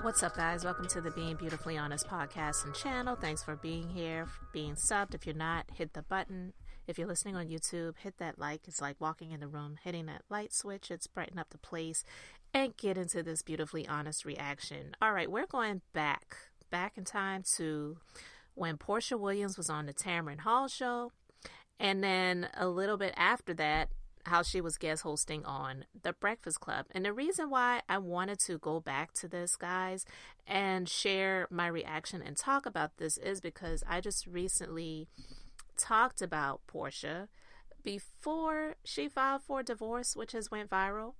What's up, guys? Welcome to the Being Beautifully Honest podcast and channel. Thanks for being here, being subbed. If you're not, hit the button. If you're listening on YouTube, hit that like. It's like walking in the room, hitting that light switch. It's brighten up the place and get into this beautifully honest reaction. All right, we're going back in time to when Porsha Williams was on the Tamron Hall show. And then a little bit after that, how she was guest hosting on The Breakfast Club. And the reason why I wanted to go back to this, guys, and share my reaction and talk about this is because I just recently talked about Porsha before she filed for divorce, which has went viral,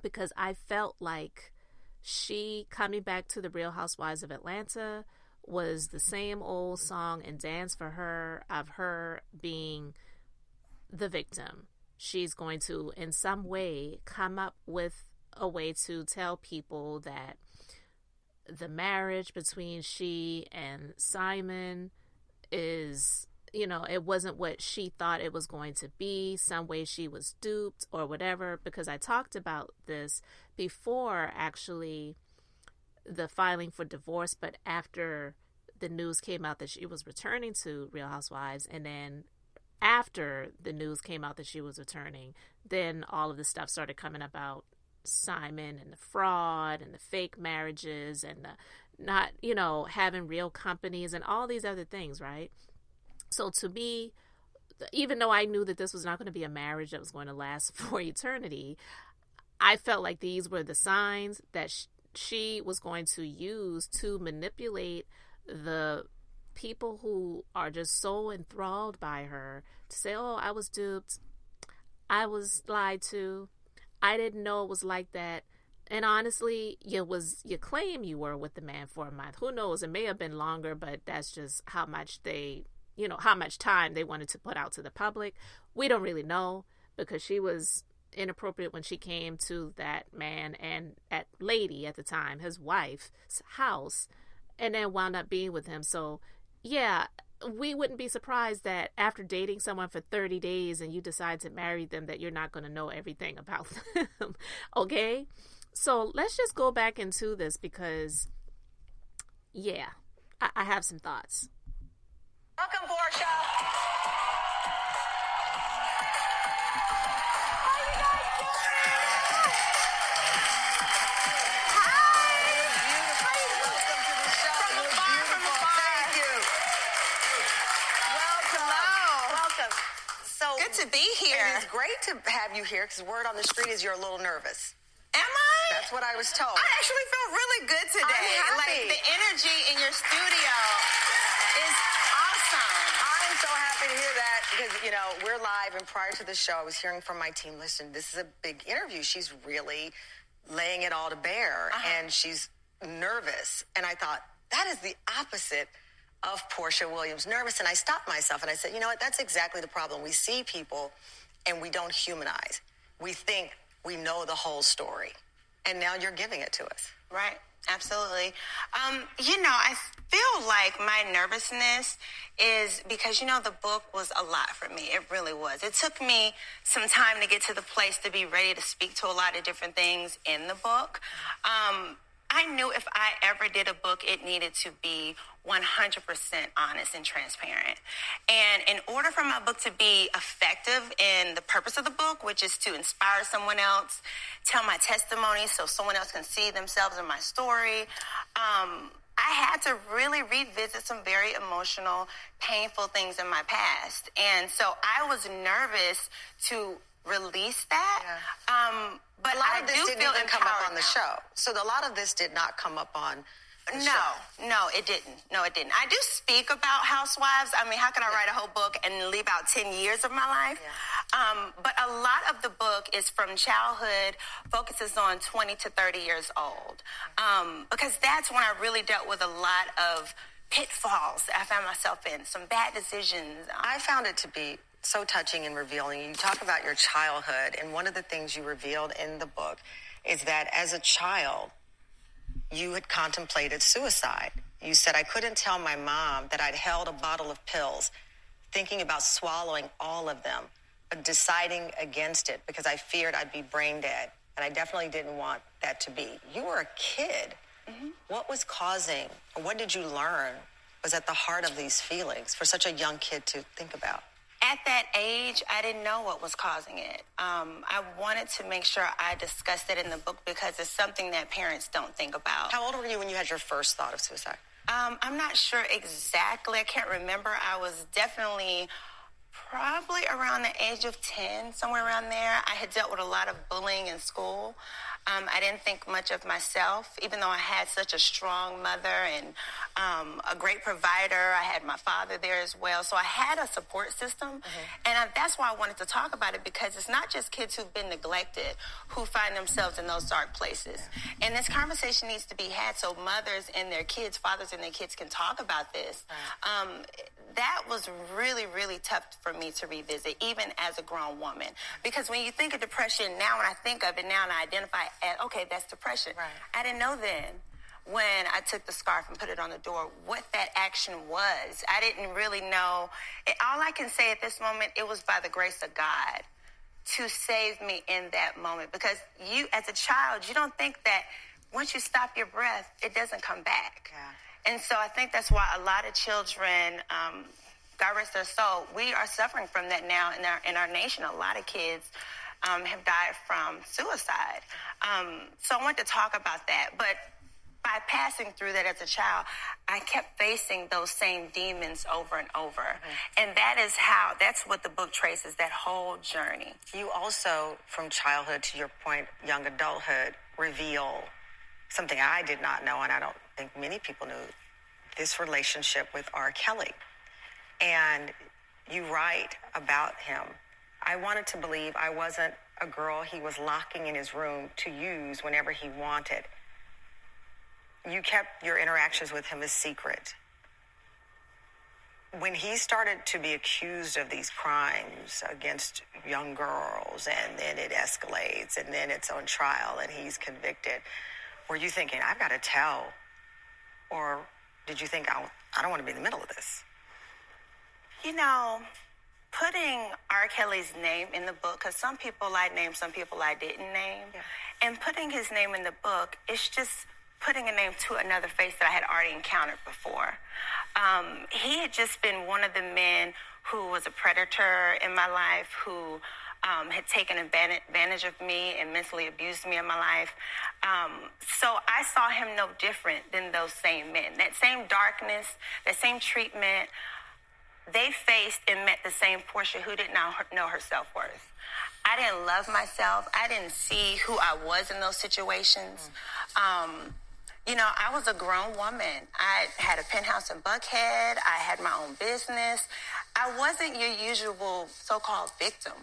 because I felt like she coming back to the Real Housewives of Atlanta was the same old song and dance for her of her being the victim. She's going to, in some way, come up with a way to tell people that the marriage between she and Simon is, it wasn't what she thought it was going to be. Some way she was duped or whatever, because I talked about this before, actually, the filing for divorce, but after the news came out that she was returning to Real Housewives, and then after the news came out that she was returning, then all of the stuff started coming about Simon and the fraud and the fake marriages and the not, having real companies and all these other things, right? So to me, even though I knew that this was not going to be a marriage that was going to last for eternity, I felt like these were the signs that she was going to use to manipulate the people who are just so enthralled by her to say, oh, I was duped, I was lied to, I didn't know it was like that. And honestly, you claim you were with the man for a month. Who knows? It may have been longer, but that's just how much how much time they wanted to put out to the public. We don't really know, because she was inappropriate when she came to that man and that lady at the time, his wife's house, and then wound up being with him. So yeah, we wouldn't be surprised that after dating someone for 30 days and you decide to marry them, that you're not going to know everything about them. Okay? So let's just go back into this because, yeah, I have some thoughts. Welcome, Porsha. Good to be here. It is great to have you here because word on the street is you're a little nervous. Am I? That's what I was told. I actually feel really good today. I'm happy. Like, the energy in your studio is awesome. I'm so happy to hear that because, we're live, and prior to the show, I was hearing from my team, listen, this is a big interview. She's really laying it all to bear, and she's nervous. And I thought, that is the opposite of Porsha Williams, nervous. And I stopped myself and I said, you know what, that's exactly the problem. We see people and we don't humanize. We think we know the whole story. And now you're giving it to us. Right. Absolutely. I feel like my nervousness is because, the book was a lot for me. It really was. It took me some time to get to the place to be ready to speak to a lot of different things in the book. I knew if I ever did a book, it needed to be 100% honest and transparent. And in order for my book to be effective in the purpose of the book, which is to inspire someone else, tell my testimony so someone else can see themselves in my story, I had to really revisit some very emotional, painful things in my past. And so I was nervous to release that. Yeah. But a lot of this didn't even come up on the now. show. So a lot of this did not come up on the show. No, it didn't. No, it didn't. I do speak about housewives. I mean, how can I write a whole book and leave out 10 years of my life? Yeah. But a lot of the book is from childhood, focuses on 20 to 30 years old. Because that's when I really dealt with a lot of pitfalls that I found myself in, some bad decisions. I found it to be so touching and revealing. You talk about your childhood, and one of the things you revealed in the book is that as a child, you had contemplated suicide. You said, I couldn't tell my mom that I'd held a bottle of pills, thinking about swallowing all of them, but deciding against it because I feared I'd be brain dead, and I definitely didn't want that to be. You were a kid What was causing, or what did you learn was at the heart of these feelings for such a young kid to think about? At that age, I didn't know what was causing it. I wanted to make sure I discussed it in the book because it's something that parents don't think about. How old were you when you had your first thought of suicide? I'm not sure exactly. I can't remember. I was definitely probably around the age of 10, somewhere around there. I had dealt with a lot of bullying in school. I didn't think much of myself, even though I had such a strong mother and a great provider. I had my father there as well. So I had a support system. And that's why I wanted to talk about it, because it's not just kids who've been neglected who find themselves in those dark places. And this conversation needs to be had so mothers and their kids, fathers and their kids can talk about this. That was really, really tough for me to revisit, even as a grown woman. Because when you think of depression, now when I think of it now and I identify as, okay, that's depression. I didn't know then when I took the scarf and put it on the door what that action was. I didn't really know. All I can say at this moment, it was by the grace of God to save me in that moment. Because you, as a child, you don't think that once you stop your breath, it doesn't come back. And so I think that's why a lot of children, God rest their soul, we are suffering from that now in our nation. A lot of kids have died from suicide. So I want to talk about that. But by passing through that as a child, I kept facing those same demons over and over. And that's what the book traces, that whole journey. You also, from childhood to your point, young adulthood, reveal something I did not know, and I don't think many people knew, this relationship with R. Kelly. And you write about him. I wanted to believe I wasn't a girl he was locking in his room to use whenever he wanted. You kept your interactions with him a secret. When he started to be accused of these crimes against young girls, and then it escalates, and then it's on trial, and he's convicted, were you thinking, I've got to tell? Or did you think, I don't want to be in the middle of this? You know, putting R. Kelly's name in the book, because some people I named, some people I didn't name, and putting his name in the book, it's just putting a name to another face that I had already encountered before. He had just been one of the men who was a predator in my life, who had taken advantage of me and mentally abused me in my life. So I saw him no different than those same men. That same darkness, that same treatment, they faced and met the same Porsha who did not know her self-worth. I didn't love myself. I didn't see who I was in those situations. You know, I was a grown woman. I had a penthouse in Buckhead. I had my own business. I wasn't your usual so-called victim.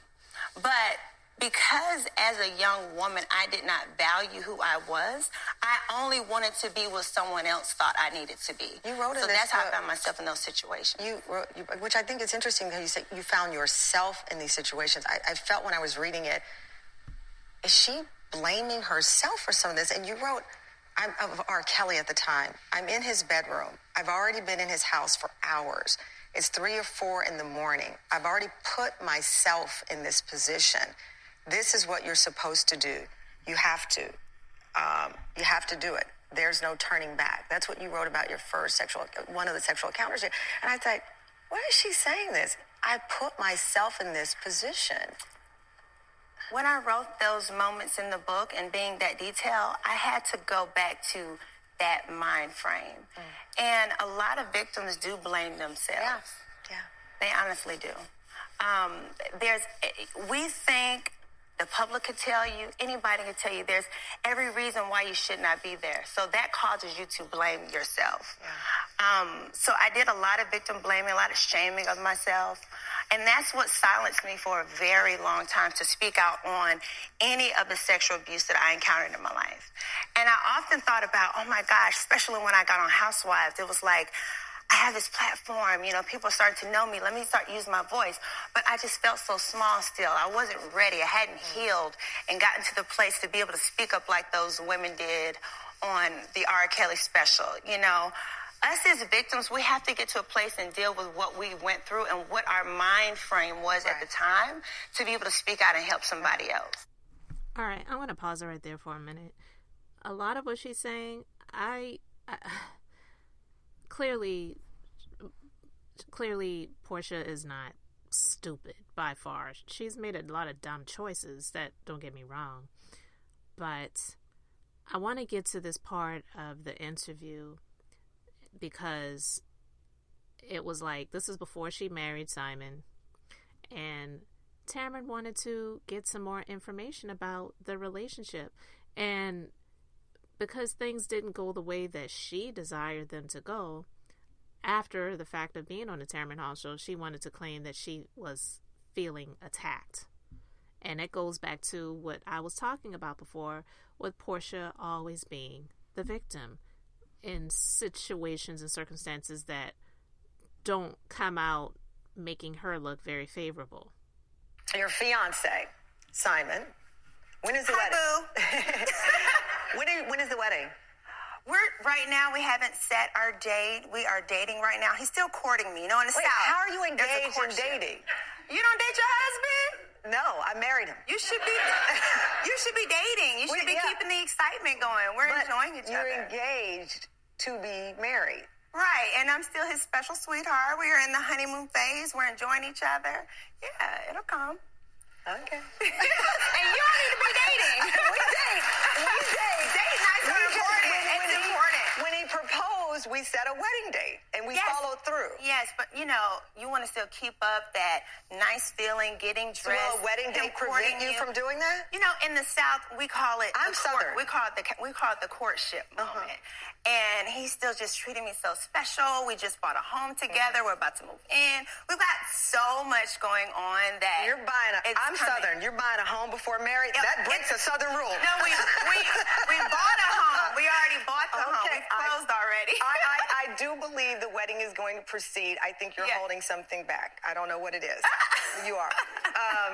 But because as a young woman, I did not value who I was, I only wanted to be what someone else thought I needed to be. You wrote in so this that's how I book, found myself in those situations. Which I think is interesting how you say you found yourself in these situations. I felt when I was reading it, is she blaming herself for some of this? And you wrote, I'm of R. Kelly at the time. I'm in his bedroom. I've already been in his house for hours. It's 3 or 4 in the morning. I've already put myself in this position. This is what you're supposed to do. You have to. You have to do it. There's no turning back. That's what you wrote about your first one of the sexual encounters. And I thought, why is she saying this? I put myself in this position. When I wrote those moments in the book and being that detailed, I had to go back to that mind frame. And a lot of victims do blame themselves. Yeah. They honestly do. We think the public could tell you, anybody can tell you there's every reason why you should not be there. So that causes you to blame yourself. So I did a lot of victim blaming, a lot of shaming of myself. And that's what silenced me for a very long time to speak out on any of the sexual abuse that I encountered in my life. And I often thought about, oh my gosh, especially when I got on Housewives, it was like, I have this platform, you know, people are starting to know me. Let me start using my voice. But I just felt so small still. I wasn't ready. I hadn't healed and gotten to the place to be able to speak up like those women did on the R. Kelly special. You know, us as victims, we have to get to a place and deal with what we went through and what our mind frame was at the time to be able to speak out and help somebody else. All right, I want to pause right there for a minute. A lot of what she's saying, I clearly Porsha is not stupid by far. She's made a lot of dumb choices, that don't get me wrong. But I want to get to this part of the interview because it was like, this is before she married Simon, and Tamron wanted to get some more information about the relationship. And because things didn't go the way that she desired them to go, after the fact of being on the Tamron Hall show, she wanted to claim that she was feeling attacked. And it goes back to what I was talking about before, with Porsha always being the victim in situations and circumstances that don't come out making her look very favorable. Your fiance, Simon, when is the wedding? When is the wedding? Right now, we haven't set our date. We are dating right now. He's still courting me. You know, in the South. How are you engaged and dating? You don't date your husband? No, I married him. You should be dating. You should be keeping the excitement going. We're enjoying each other. You're engaged to be married. Right, and I'm still his special sweetheart. We are in the honeymoon phase. We're enjoying each other. Yeah, it'll come. Okay. And you don't need to be dating. We date. Date nights are important. It's important. When he proposed, we set a wedding date, and we followed through. Yes, but, you want to still keep up that nice feeling, getting dressed. So will a wedding date prevent you from doing that? In the South, we call it... I'm Southern. We call it the courtship moment. And he's still just treating me so special. We just bought a home together. We're about to move in. We've got so much going on that... You're buying I'm Southern. You're buying a home before married? That breaks a Southern rule. No, we bought a home. We already bought the home. We closed already. I do believe the wedding is going to proceed. I think you're holding something back. I don't know what it is. You are.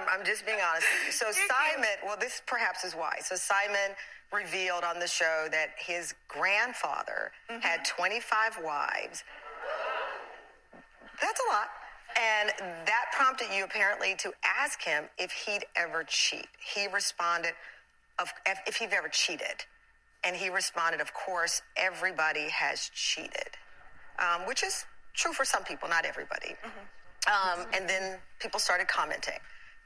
I'm just being honest with you. So Simon, well, this perhaps is why. So Simon revealed on the show that his grandfather had 25 wives. That's a lot. And that prompted you apparently to ask him if he'd ever cheat. He responded, if he'd ever cheated. And he responded, of course, everybody has cheated, which is true for some people, not everybody. And then people started commenting,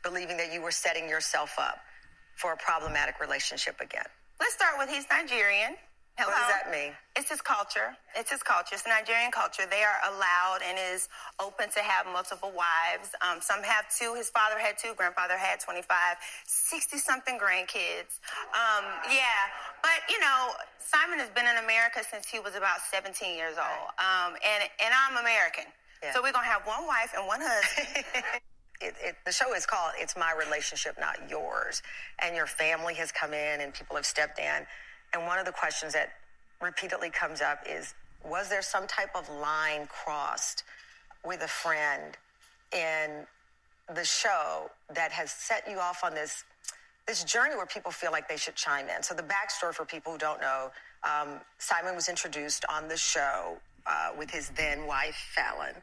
believing that you were setting yourself up for a problematic relationship again. Let's start with he's Nigerian. Hello. What does that mean? It's his culture. It's his culture. It's the Nigerian culture. They are allowed and is open to have multiple wives. Some have 2. His father had 2. Grandfather had 25. 60-something grandkids. But, Simon has been in America since he was about 17 years old. And I'm American. Yeah. So we're going to have one wife and one husband. The show is called It's My Relationship, Not Yours. And your family has come in and people have stepped in. And one of the questions that repeatedly comes up is, was there some type of line crossed with a friend in the show that has set you off on this journey where people feel like they should chime in? So the backstory for people who don't know, Simon was introduced on the show with his then wife, Fallon.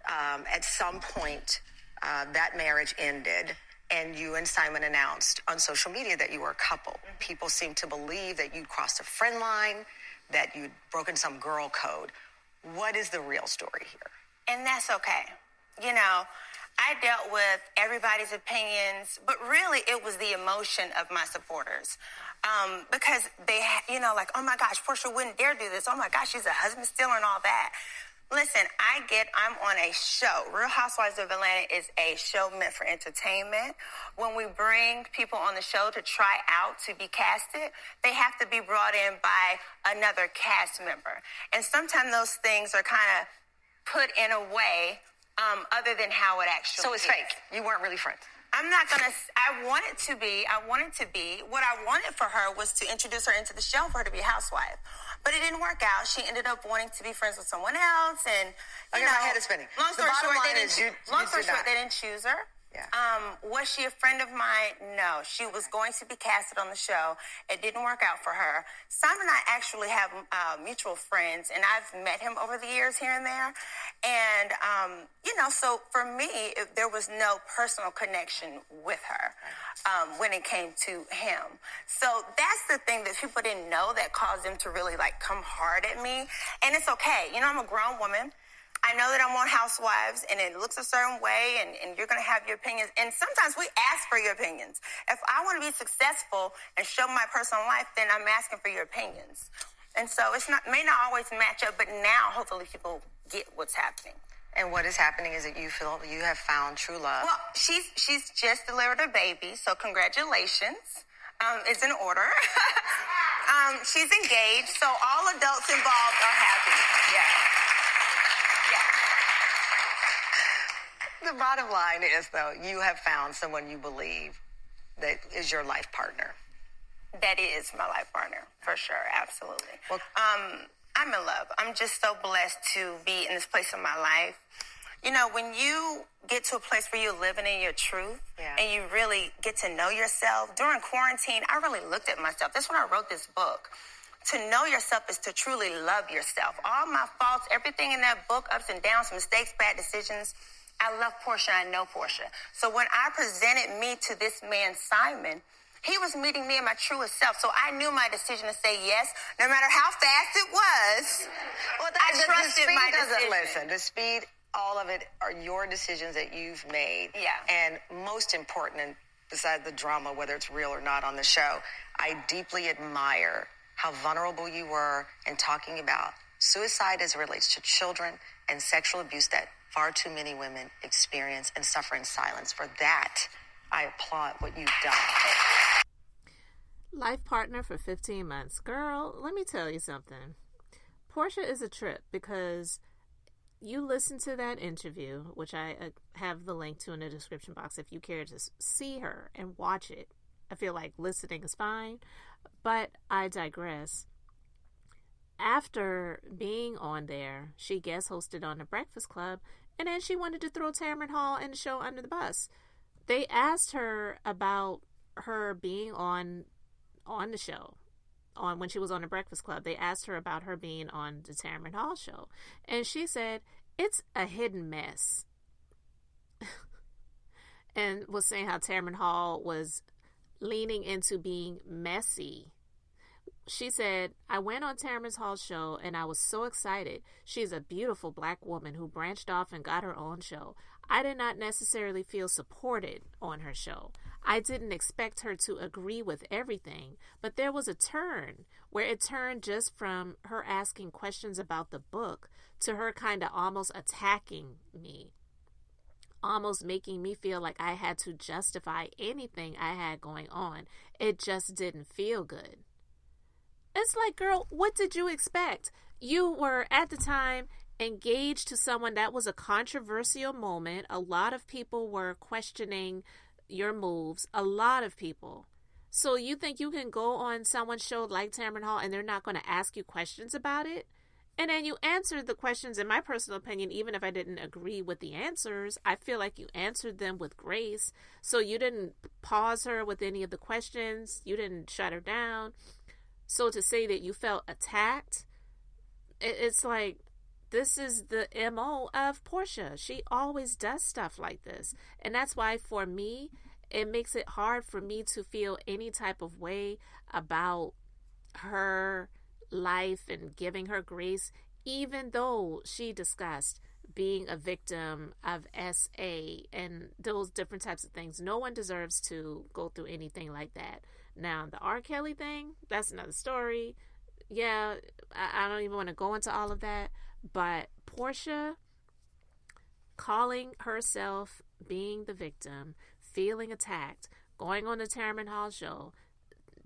At some point, that marriage ended. And you and Simon announced on social media that you were a couple. People seem to believe that you'd crossed a friend line, that you'd broken some girl code. What is the real story here? And that's okay. I dealt with everybody's opinions, but really it was the emotion of my supporters. Because they, like, oh my gosh, Porsha wouldn't dare do this. Oh my gosh, she's a husband stealer and all that. Listen, I'm on a show. Real Housewives of Atlanta is a show meant for entertainment. When we bring people on the show to try out to be casted, they have to be brought in by another cast member. And sometimes those things are kind of put in a way other than how it actually is. So it's fake. You weren't really friends. I wanted to be. What I wanted for her was to introduce her into the show for her to be a housewife. But it didn't work out. She ended up wanting to be friends with someone else. And, my head is spinning. Long story short, they didn't choose her. Yeah. Was she a friend of mine? No. She was going to be casted on the show. It didn't work out for her. Simon and I actually have mutual friends, and I've met him over the years here and there. And, so for me, there was no personal connection with her when it came to him. So that's the thing that people didn't know that caused them to really, come hard at me. And it's okay. I'm a grown woman. I know that I'm on Housewives, and it looks a certain way, and you're going to have your opinions. And sometimes we ask for your opinions. If I want to be successful and show my personal life, then I'm asking for your opinions. And so may not always match up, but now hopefully people get what's happening. And what is happening is that you feel you have found true love. Well, she's just delivered a baby, so congratulations. It's in order. She's engaged, so all adults involved are happy. Yeah. The bottom line is, though, you have found someone you believe that is your life partner. That is my life partner, for sure. Absolutely. Well, I'm in love. I'm just so blessed to be in this place in my life. When you get to a place where you're living in your truth and you really get to know yourself. During quarantine, I really looked at myself. That's when I wrote this book. To know yourself is to truly love yourself. All my faults, everything in that book, ups and downs, mistakes, bad decisions, I love Porsha. I know Porsha. So when I presented me to this man, Simon, he was meeting me in my truest self. So I knew my decision to say yes, no matter how fast it was. Well, I trusted my decision. Listen, the speed, all of it are your decisions that you've made. Yeah. And most important, and besides the drama, whether it's real or not on the show, I deeply admire how vulnerable you were in talking about suicide as it relates to children and sexual abuse that far too many women experience and suffer in silence. For that, I applaud what you've done. Life partner for 15 months. Girl, let me tell you something. Porsha is a trip because you listen to that interview, which I have the link to in the description box if you care to see her and watch it. I feel like listening is fine, but I digress. After being on there, she guest hosted on The Breakfast Club, and then she wanted to throw Tamron Hall and the show under the bus. They asked her about her being on the show, when she was on The Breakfast Club. They asked her about her being on the Tamron Hall show, and she said, it's a hidden mess. And was saying how Tamron Hall was leaning into being messy. She said, I went on Tamron Hall's show and I was so excited. She's a beautiful black woman who branched off and got her own show. I did not necessarily feel supported on her show. I didn't expect her to agree with everything, but there was a turn where it turned just from her asking questions about the book to her kind of almost attacking me, almost making me feel like I had to justify anything I had going on. It just didn't feel good. It's like, girl, what did you expect? You were, at the time, engaged to someone that was a controversial moment. A lot of people were questioning your moves. A lot of people. So you think you can go on someone's show like Tamron Hall and they're not going to ask you questions about it? And then you answered the questions, in my personal opinion, even if I didn't agree with the answers, I feel like you answered them with grace. So you didn't pause her with any of the questions. You didn't shut her down. So to say that you felt attacked, it's like, this is the MO of Porsha. She always does stuff like this. And that's why, for me, it makes it hard for me to feel any type of way about her life and giving her grace, even though she discussed being a victim of SA and those different types of things. No one deserves to go through anything like that. Now, the R. Kelly thing, that's another story. Yeah, I don't even want to go into all of that. But Porsha calling herself being the victim, feeling attacked, going on the Tamron Hall show,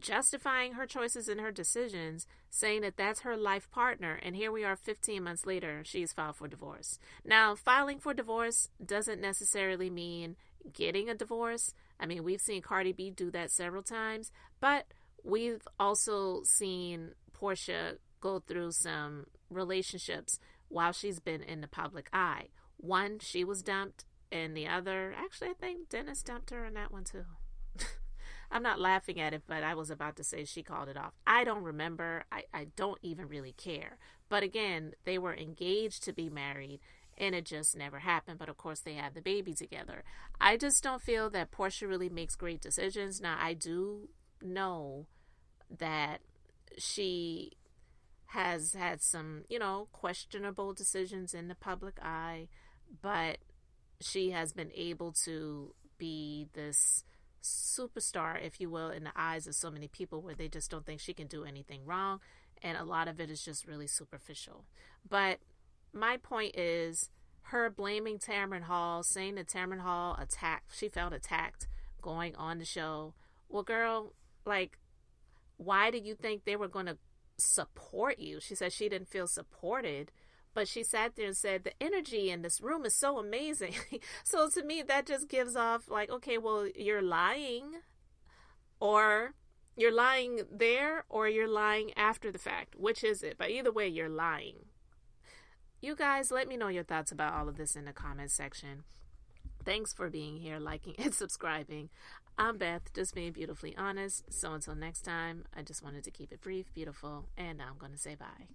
justifying her choices and her decisions, saying that that's her life partner, and here we are 15 months later, she's filed for divorce. Now, filing for divorce doesn't necessarily mean getting a divorce. I mean, we've seen Cardi B do that several times, but we've also seen Porsha go through some relationships while she's been in the public eye. One, she was dumped And the other, actually, I think Dennis dumped her in that one too. I'm not laughing at it, but I was about to say she called it off. I don't remember. I don't even really care. But again, they were engaged to be married, and it just never happened. But of course, they had the baby together. I just don't feel that Porsha really makes great decisions. Now, I do know that she has had some, questionable decisions in the public eye, but she has been able to be this superstar, if you will, in the eyes of so many people where they just don't think she can do anything wrong. And a lot of it is just really superficial. But my point is her blaming Tamron Hall, saying that Tamron Hall she felt attacked going on the show. Well, girl, why did you think they were going to support you? She said she didn't feel supported, but she sat there and said the energy in this room is so amazing. So to me, that just gives off okay, well, you're lying, or you're lying there, or you're lying after the fact. Which is it? But either way, you're lying. You guys, let me know your thoughts about all of this in the comments section. Thanks for being here, liking and subscribing. I'm Beth, just being beautifully honest. So until next time, I just wanted to keep it brief, beautiful, and now I'm going to say bye.